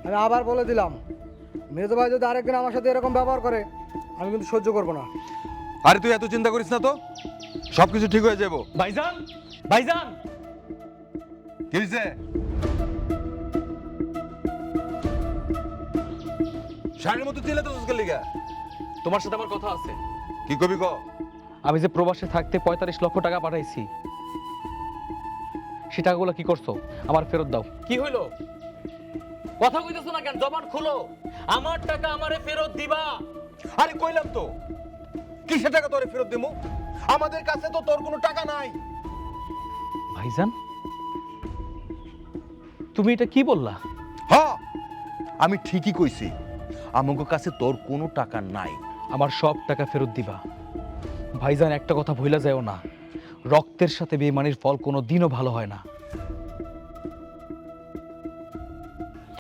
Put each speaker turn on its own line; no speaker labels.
আমি আবার বলে দিলাম, মেজো ভাই যদি আরেকদিন আমার সাথে এরকম ব্যবহার করে আমি কিন্তু সহ্য করবো না।
আরে তুই এত চিন্তা করিস না তো, সবকিছু ঠিক হয়ে যাবো।
ভাইজান, ভাইজান,
কি হয়েছে? শাড়ির মতো চিল্লাতে তোর লিগা?
তোমার সাথে আমার কথা আছে।
কি কবি ক?
আমি যে প্রবাসে থাকতে 45 লক্ষ টাকা পাঠাইছি, সে টাকাগুলো কি করছো? আমার ফেরত দাও। কি হইলো? কথা কইতেছো না কেন? জবান খুলো। আমার টাকা আমারে ফেরত দিবা।
আরে কইলাম তো, কিসের টাকা তোরে ফেরত দিমু? আমাদের কাছে তো তোর কোনো টাকা নাই।
ভাইজান, তুমি এটা কি বললা?
হ্যাঁ, আমি ঠিকই কইছি, আমার কাছে তোর কোনো টাকা নাই।
আমার সব টাকা ফেরত দিবা। ভাইজান, একটা কথা ভুলা যায়ও না, রক্তের সাথে বেইমানির ফল কোনো দিনও ভালো হয় না।